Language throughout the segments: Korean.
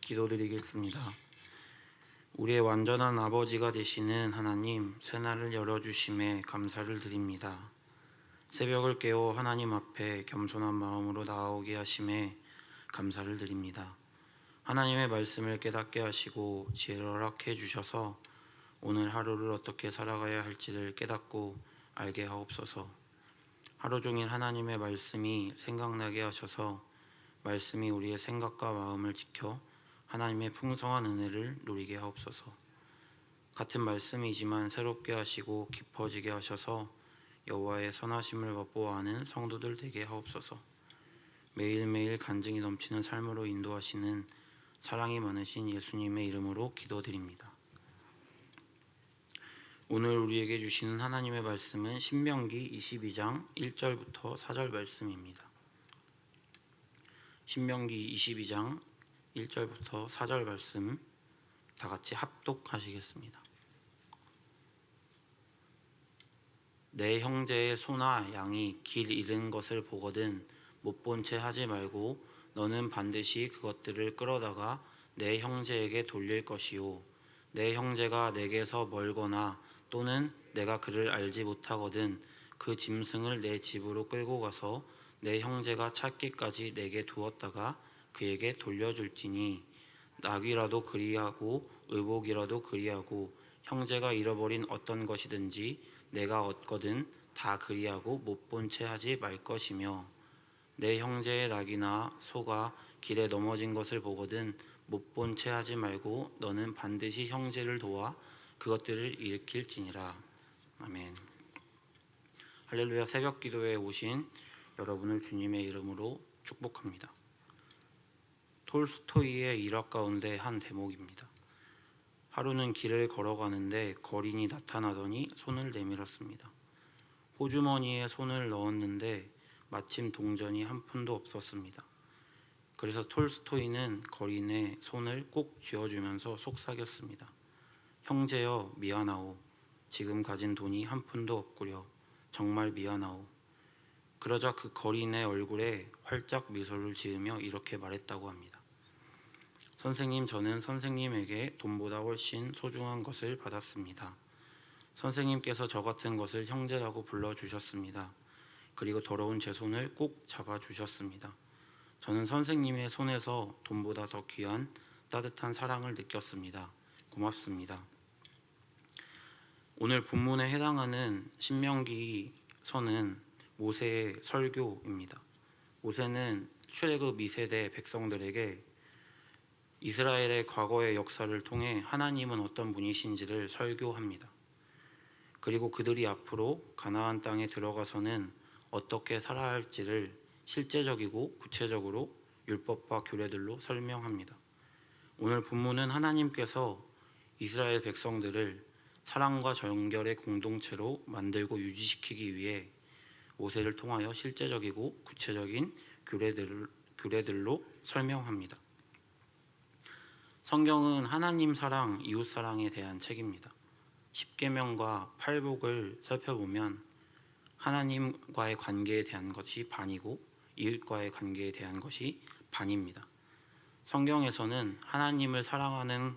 기도드리겠습니다. 우리의 완전한 아버지가 되시는 하나님, 새날을 열어주심에 감사를 드립니다. 새벽을 깨워 하나님 앞에 겸손한 마음으로 나아오게 하심에 감사를 드립니다. 하나님의 말씀을 깨닫게 하시고 지혜를 허락해 주셔서 오늘 하루를 어떻게 살아가야 할지를 깨닫고 알게 하옵소서. 하루 종일 하나님의 말씀이 생각나게 하셔서 말씀이 우리의 생각과 마음을 지켜 하나님의 풍성한 은혜를 누리게 하옵소서. 같은 말씀이지만 새롭게 하시고 깊어지게 하셔서 여호와의 선하심을 맛보아하는 성도들 되게 하옵소서. 매일매일 간증이 넘치는 삶으로 인도하시는 사랑이 많으신 예수님의 이름으로 기도드립니다. 오늘 우리에게 주시는 하나님의 말씀은 신명기 22장 1절부터 4절 말씀입니다. 신명기 22장 1절부터 4절 말씀 다 같이 합독하시겠습니다. 내 형제의 소나 양이 길 잃은 것을 보거든 못 본 채 하지 말고 너는 반드시 그것들을 끌어다가 내 형제에게 돌릴 것이요 내 형제가 내게서 멀거나 또는 내가 그를 알지 못하거든 그 짐승을 내 집으로 끌고 가서 내 형제가 찾기까지 내게 두었다가 그에게 돌려줄지니 낙이라도 그리하고 의복이라도 그리하고 형제가 잃어버린 어떤 것이든지 내가 얻거든 다 그리하고 못 본 채 하지 말 것이며 내 형제의 낙이나 소가 길에 넘어진 것을 보거든 못 본 채 하지 말고 너는 반드시 형제를 도와 그것들을 일으킬지니라. 아멘. 할렐루야. 새벽 기도에 오신 여러분을 주님의 이름으로 축복합니다. 톨스토이의 일화 가운데 한 대목입니다. 하루는 길을 걸어가는데 거린이 나타나더니 손을 내밀었습니다. 호주머니에 손을 넣었는데 마침 동전이 한 푼도 없었습니다. 그래서 톨스토이는 거린의 손을 꼭 쥐어주면서 속삭였습니다. 형제여, 미안하오. 지금 가진 돈이 한 푼도 없구려. 정말 미안하오. 그러자 그 거린의 얼굴에 활짝 미소를 지으며 이렇게 말했다고 합니다. 선생님, 저는 선생님에게 돈보다 훨씬 소중한 것을 받았습니다. 선생님께서 저 같은 것을 형제라고 불러주셨습니다. 그리고 더러운 제 손을 꼭 잡아주셨습니다. 저는 선생님의 손에서 돈보다 더 귀한 따뜻한 사랑을 느꼈습니다. 고맙습니다. 오늘 본문에 해당하는 신명기서는 모세의 설교입니다. 모세는 출애굽 2세대 백성들에게 이스라엘의 과거의 역사를 통해 하나님은 어떤 분이신지를 설교합니다. 그리고 그들이 앞으로 가나안 땅에 들어가서는 어떻게 살아야 할지를 실제적이고 구체적으로 율법과 규례들로 설명합니다. 오늘 본문은 하나님께서 이스라엘 백성들을 사랑과 정결의 공동체로 만들고 유지시키기 위해 모세를 통하여 실제적이고 구체적인 규례들로 설명합니다. 성경은 하나님 사랑, 이웃 사랑에 대한 책입니다. 십계명과 팔복을 살펴보면 하나님과의 관계에 대한 것이 반이고 이웃과의 관계에 대한 것이 반입니다. 성경에서는 하나님을 사랑하는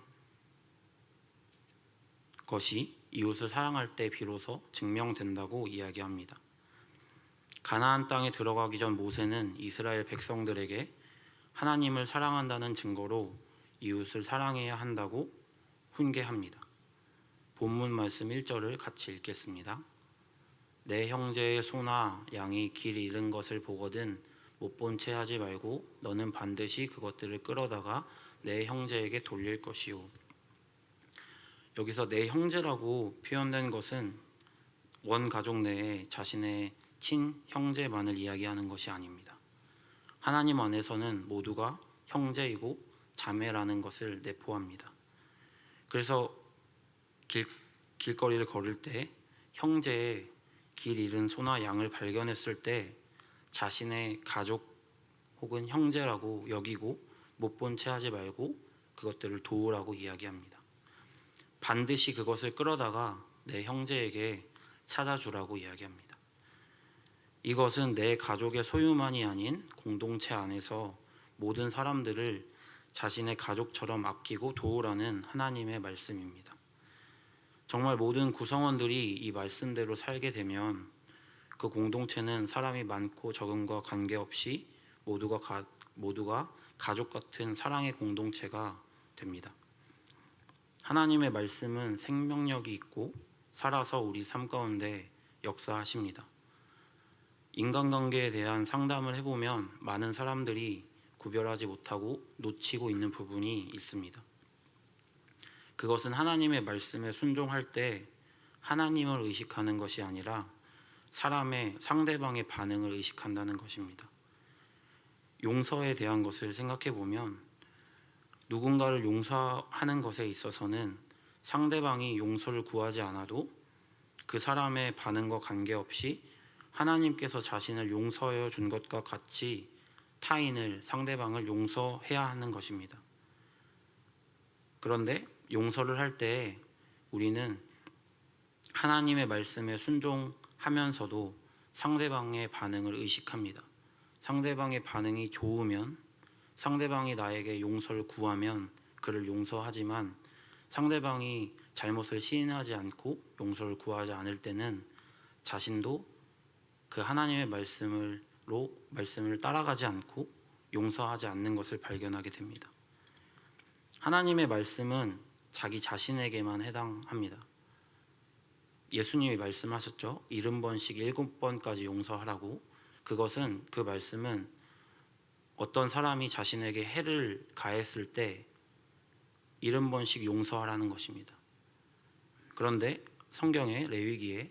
것이 이웃을 사랑할 때 비로소 증명된다고 이야기합니다. 가나안 땅에 들어가기 전 모세는 이스라엘 백성들에게 하나님을 사랑한다는 증거로 이웃을 사랑해야 한다고 훈계합니다. 본문 말씀 1절을 같이 읽겠습니다. 내 형제의 소나 양이 길 잃은 것을 보거든 못 본 채 하지 말고 너는 반드시 그것들을 끌어다가 내 형제에게 돌릴 것이요. 여기서 내 형제라고 표현된 것은 원 가족 내에 자신의 친형제만을 이야기하는 것이 아닙니다. 하나님 안에서는 모두가 형제이고 자매라는 것을 내포합니다. 그래서 길거리를 걸을 때 형제의 길 잃은 소나 양을 발견했을 때 자신의 가족 혹은 형제라고 여기고 못 본 채 하지 말고 그것들을 도우라고 이야기합니다. 반드시 그것을 끌어다가 내 형제에게 찾아주라고 이야기합니다. 이것은 내 가족의 소유만이 아닌 공동체 안에서 모든 사람들을 자신의 가족처럼 아끼고 도우라는 하나님의 말씀입니다. 정말 모든 구성원들이 이 말씀대로 살게 되면 그 공동체는 사람이 많고 적음과 관계없이 모두가 가족 같은 사랑의 공동체가 됩니다. 하나님의 말씀은 생명력이 있고 살아서 우리 삶 가운데 역사하십니다. 인간관계에 대한 상담을 해보면 많은 사람들이 구별하지 못하고 놓치고 있는 부분이 있습니다. 그것은 하나님의 말씀에 순종할 때 하나님을 의식하는 것이 아니라 상대방의 반응을 의식한다는 것입니다. 용서에 대한 것을 생각해 보면 누군가를 용서하는 것에 있어서는 상대방이 용서를 구하지 않아도 그 사람의 반응과 관계없이 하나님께서 자신을 용서해 준 것과 같이 상대방을 용서해야 하는 것입니다. 그런데 용서를 할 때 우리는 하나님의 말씀에 순종하면서도 상대방의 반응을 의식합니다. 상대방의 반응이 좋으면, 상대방이 나에게 용서를 구하면 그를 용서하지만, 상대방이 잘못을 시인하지 않고 용서를 구하지 않을 때는 자신도 그 하나님의 말씀을 따라가지 않고 용서하지 않는 것을 발견하게 됩니다. 하나님의 말씀은 자기 자신에게만 해당합니다. 예수님이 말씀하셨죠. 70번씩 7번까지 용서하라고. 그 말씀은 어떤 사람이 자신에게 해를 가했을 때 70번씩 용서하라는 것입니다. 그런데 성경의 레위기에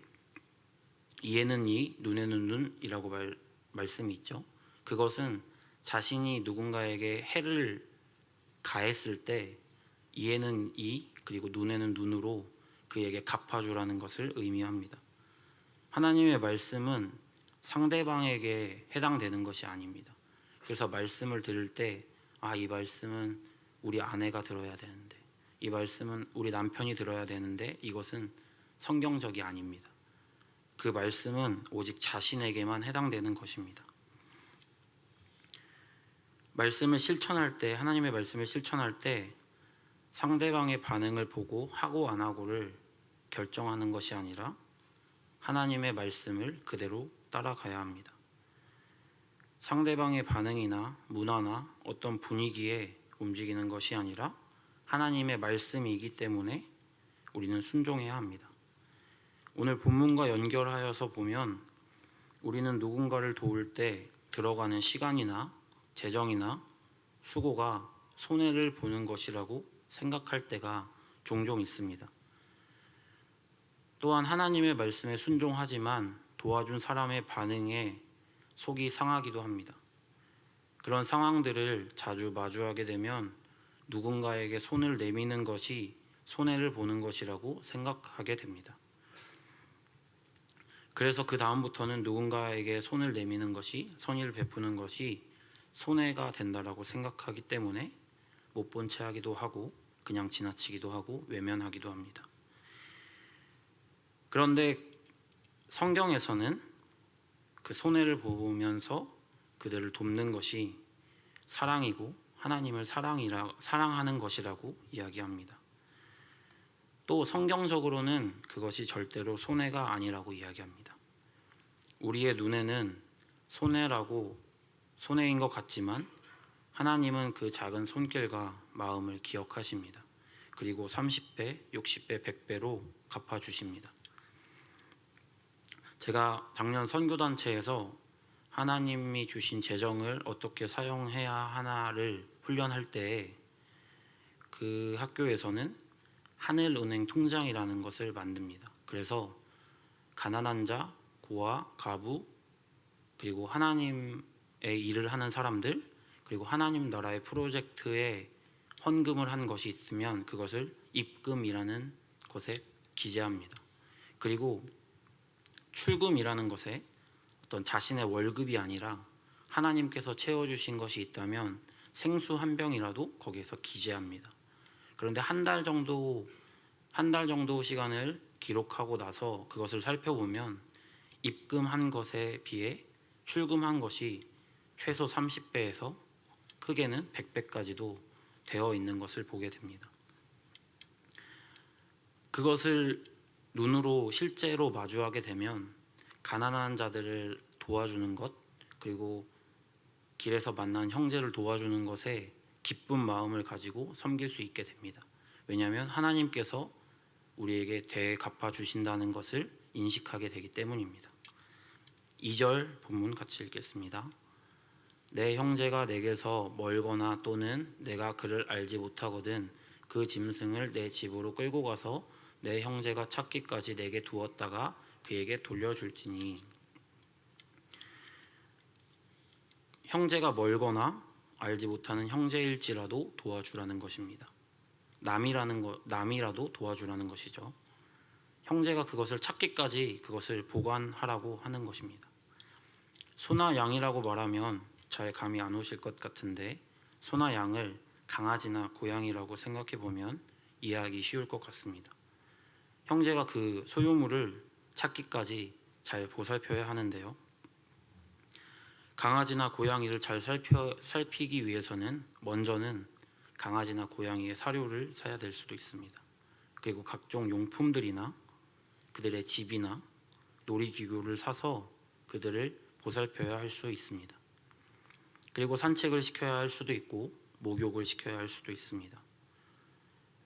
이에는 이, 눈에는 눈이라고 말씀이 있죠. 그것은 자신이 누군가에게 해를 가했을 때 이에는 이, 그리고 눈에는 눈으로 그에게 갚아주라는 것을 의미합니다. 하나님의 말씀은 상대방에게 해당되는 것이 아닙니다. 그래서 말씀을 들을 때 이 말씀은 우리 아내가 들어야 되는데, 이 말씀은 우리 남편이 들어야 되는데 이것은 성경적이 아닙니다. 그 말씀은 오직 자신에게만 해당되는 것입니다. 하나님의 말씀을 실천할 때 상대방의 반응을 보고 하고 안 하고를 결정하는 것이 아니라 하나님의 말씀을 그대로 따라가야 합니다. 상대방의 반응이나 문화나 어떤 분위기에 움직이는 것이 아니라 하나님의 말씀이기 때문에 우리는 순종해야 합니다. 오늘 본문과 연결하여서 보면 우리는 누군가를 도울 때 들어가는 시간이나 재정이나 수고가 손해를 보는 것이라고 생각할 때가 종종 있습니다. 또한 하나님의 말씀에 순종하지만 도와준 사람의 반응에 속이 상하기도 합니다. 그런 상황들을 자주 마주하게 되면 누군가에게 손을 내미는 것이 손해를 보는 것이라고 생각하게 됩니다. 그래서 그 다음부터는 누군가에게 손을 내미는 것이, 선의를 베푸는 것이 손해가 된다라고 생각하기 때문에 못 본 채 하기도 하고 그냥 지나치기도 하고 외면하기도 합니다. 그런데 성경에서는 그 손해를 보면서 그들을 돕는 것이 사랑이고 하나님을 사랑하는 것이라고 이야기합니다. 또 성경적으로는 그것이 절대로 손해가 아니라고 이야기합니다. 우리의 눈에는 손해인 것 같지만 하나님은 그 작은 손길과 마음을 기억하십니다. 그리고 30배, 60배, 100배로 갚아주십니다. 제가 작년 선교단체에서 하나님이 주신 재정을 어떻게 사용해야 하나를 훈련할 때 그 학교에서는 하늘은행 통장이라는 것을 만듭니다. 그래서 가난한 자, 고아, 가부, 그리고 하나님의 일을 하는 사람들, 그리고 하나님 나라의 프로젝트에 헌금을 한 것이 있으면 그것을 입금이라는 곳에 기재합니다. 그리고 출금이라는 것에 어떤 자신의 월급이 아니라 하나님께서 채워주신 것이 있다면 생수 한 병이라도 거기에서 기재합니다. 그런데 한 달 정도 시간을 기록하고 나서 그것을 살펴보면 입금한 것에 비해 출금한 것이 최소 30배에서 크게는 100배까지도 되어 있는 것을 보게 됩니다. 그것을 눈으로 실제로 마주하게 되면 가난한 자들을 도와주는 것, 그리고 길에서 만난 형제를 도와주는 것에 기쁜 마음을 가지고 섬길 수 있게 됩니다. 왜냐하면 하나님께서 우리에게 되갚아 주신다는 것을 인식하게 되기 때문입니다. 2절 본문 같이 읽겠습니다. 내 형제가 내게서 멀거나 또는 내가 그를 알지 못하거든 그 짐승을 내 집으로 끌고 가서 내 형제가 찾기까지 내게 두었다가 그에게 돌려줄지니. 형제가 멀거나 알지 못하는 형제일지라도 도와주라는 것입니다. 남이라도 도와주라는 것이죠. 형제가 그것을 찾기까지 그것을 보관하라고 하는 것입니다. 소나 양이라고 말하면 잘 감이 안 오실 것 같은데 소나 양을 강아지나 고양이라고 생각해 보면 이해하기 쉬울 것 같습니다. 형제가 그 소유물을 찾기까지 잘 보살펴야 하는데요. 강아지나 고양이를 잘 살피기 위해서는 먼저는 강아지나 고양이의 사료를 사야 될 수도 있습니다. 그리고 각종 용품들이나 그들의 집이나 놀이기구를 사서 그들을 보살펴야 할 수 있습니다. 그리고 산책을 시켜야 할 수도 있고 목욕을 시켜야 할 수도 있습니다.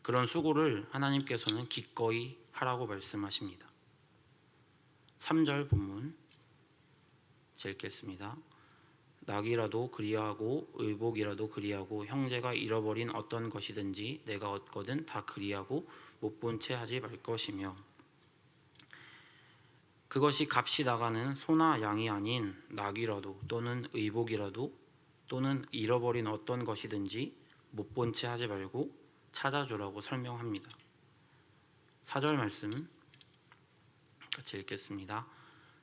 그런 수고를 하나님께서는 기꺼이 하라고 말씀하십니다. 3절 본문 읽겠습니다. 낙이라도 그리하고 의복이라도 그리하고 형제가 잃어버린 어떤 것이든지 내가 얻거든 다 그리하고 못 본 채 하지 말 것이며. 그것이 값이 나가는 소나 양이 아닌 낙이라도 또는 의복이라도 또는 잃어버린 어떤 것이든지 못 본 채 하지 말고 찾아주라고 설명합니다. 4절 말씀 같이 읽겠습니다.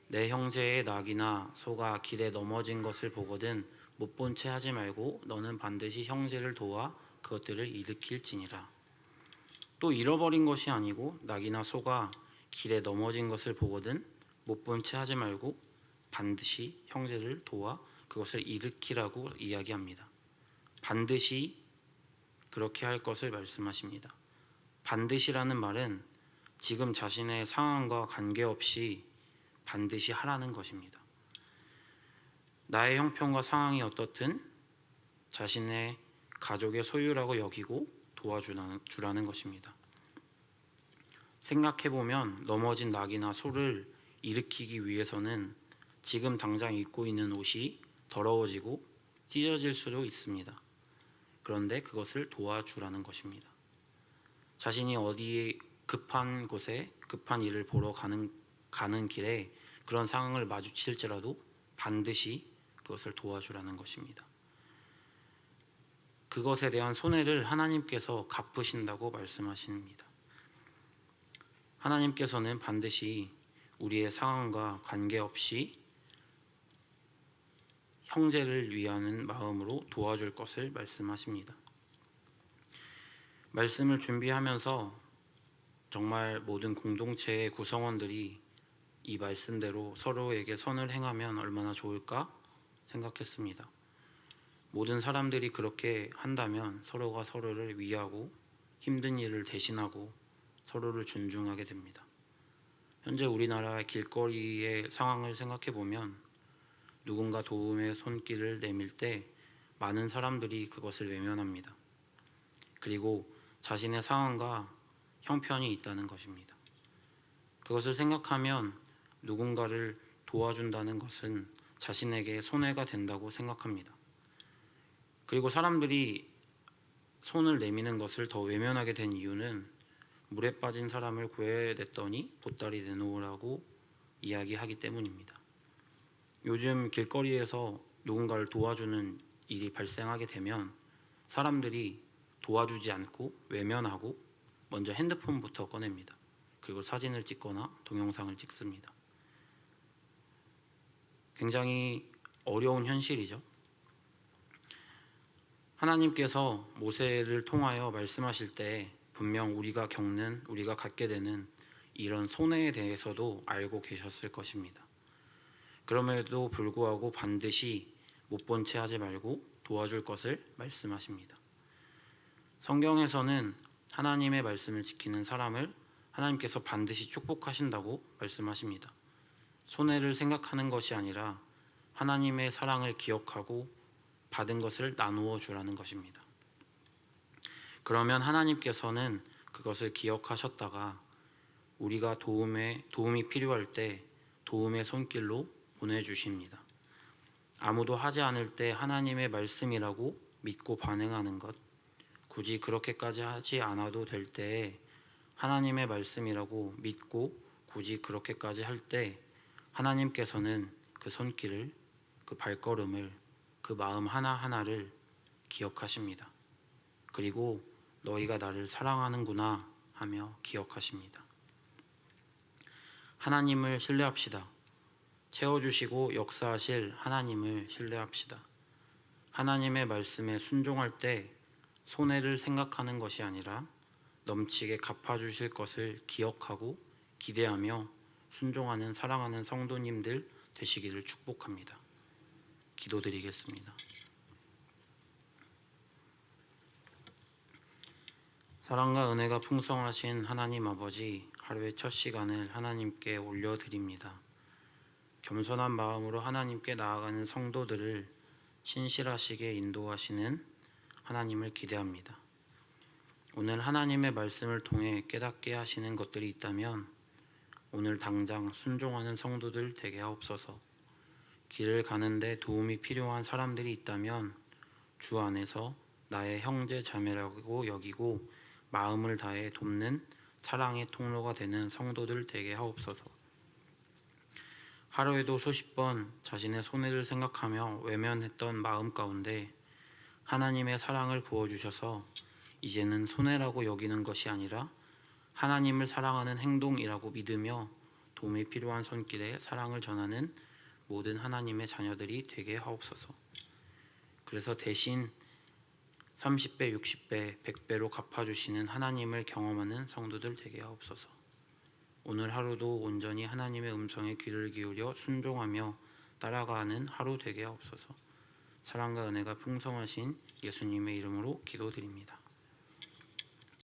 내 형제의 낙이나 소가 길에 넘어진 것을 보거든 못 본 채 하지 말고 너는 반드시 형제를 도와 그것들을 일으킬지니라. 또 잃어버린 것이 아니고 낙이나 소가 길에 넘어진 것을 보거든 못 본 채 하지 말고 반드시 형제를 도와 그것을 일으키라고 이야기합니다. 반드시 그렇게 할 것을 말씀하십니다. 반드시라는 말은 지금 자신의 상황과 관계없이 반드시 하라는 것입니다. 나의 형편과 상황이 어떻든 자신의 가족의 소유라고 여기고 도와주라는 것입니다. 생각해보면 넘어진 낙이나 소를 일으키기 위해서는 지금 당장 입고 있는 옷이 더러워지고 찢어질 수도 있습니다. 그런데 그것을 도와주라는 것입니다. 자신이 어디 급한 곳에 급한 일을 보러 가는 길에 그런 상황을 마주칠지라도 반드시 그것을 도와주라는 것입니다. 그것에 대한 손해를 하나님께서 갚으신다고 말씀하십니다. 하나님께서는 반드시 우리의 상황과 관계없이 형제를 위하는 마음으로 도와줄 것을 말씀하십니다. 말씀을 준비하면서 정말 모든 공동체의 구성원들이 이 말씀대로 서로에게 선을 행하면 얼마나 좋을까 생각했습니다. 모든 사람들이 그렇게 한다면 서로가 서로를 위하고 힘든 일을 대신하고 서로를 존중하게 됩니다. 현재 우리나라의 길거리의 상황을 생각해 보면 누군가 도움의 손길을 내밀 때 많은 사람들이 그것을 외면합니다. 그리고 자신의 상황과 형편이 있다는 것입니다. 그것을 생각하면 누군가를 도와준다는 것은 자신에게 손해가 된다고 생각합니다. 그리고 사람들이 손을 내미는 것을 더 외면하게 된 이유는 물에 빠진 사람을 구해냈더니 보따리 내놓으라고 이야기하기 때문입니다. 요즘 길거리에서 누군가를 도와주는 일이 발생하게 되면 사람들이 도와주지 않고 외면하고 먼저 핸드폰부터 꺼냅니다. 그리고 사진을 찍거나 동영상을 찍습니다. 굉장히 어려운 현실이죠. 하나님께서 모세를 통하여 말씀하실 때 분명 우리가 갖게 되는 이런 손해에 대해서도 알고 계셨을 것입니다. 그럼에도 불구하고 반드시 못 본 채 하지 말고 도와줄 것을 말씀하십니다. 성경에서는 하나님의 말씀을 지키는 사람을 하나님께서 반드시 축복하신다고 말씀하십니다. 손해를 생각하는 것이 아니라 하나님의 사랑을 기억하고 받은 것을 나누어 주라는 것입니다. 그러면 하나님께서는 그것을 기억하셨다가 우리가 도움이 필요할 때 도움의 손길로 보내주십니다. 아무도 하지 않을 때 하나님의 말씀이라고 믿고 반응하는 것, 굳이 그렇게까지 하지 않아도 될 때에 하나님의 말씀이라고 믿고 굳이 그렇게까지 할 때 하나님께서는 그 손길을, 그 발걸음을, 그 마음 하나하나를 기억하십니다. 그리고 너희가 나를 사랑하는구나 하며 기억하십니다. 하나님을 신뢰합시다. 채워주시고 역사하실 하나님을 신뢰합시다. 하나님의 말씀에 순종할 때 손해를 생각하는 것이 아니라 넘치게 갚아주실 것을 기억하고 기대하며 순종하는 사랑하는 성도님들 되시기를 축복합니다. 기도드리겠습니다. 사랑과 은혜가 풍성하신 하나님 아버지, 하루의 첫 시간을 하나님께 올려드립니다. 겸손한 마음으로 하나님께 나아가는 성도들을 신실하시게 인도하시는 하나님을 기대합니다. 오늘 하나님의 말씀을 통해 깨닫게 하시는 것들이 있다면 오늘 당장 순종하는 성도들 되게 하옵소서. 길을 가는데 도움이 필요한 사람들이 있다면 주 안에서 나의 형제 자매라고 여기고 마음을 다해 돕는 사랑의 통로가 되는 성도들 되게 하옵소서. 하루에도 수십 번 자신의 손해를 생각하며 외면했던 마음 가운데 하나님의 사랑을 부어주셔서 이제는 손해라고 여기는 것이 아니라 하나님을 사랑하는 행동이라고 믿으며 도움이 필요한 손길에 사랑을 전하는 모든 하나님의 자녀들이 되게 하옵소서. 그래서 대신 30배, 60배, 100배로 갚아주시는 하나님을 경험하는 성도들 되게 하옵소서. 오늘 하루도 온전히 하나님의 음성에 귀를 기울여 순종하며 따라가는 하루 되게 하옵소서. 사랑과 은혜가 풍성하신 예수님의 이름으로 기도드립니다.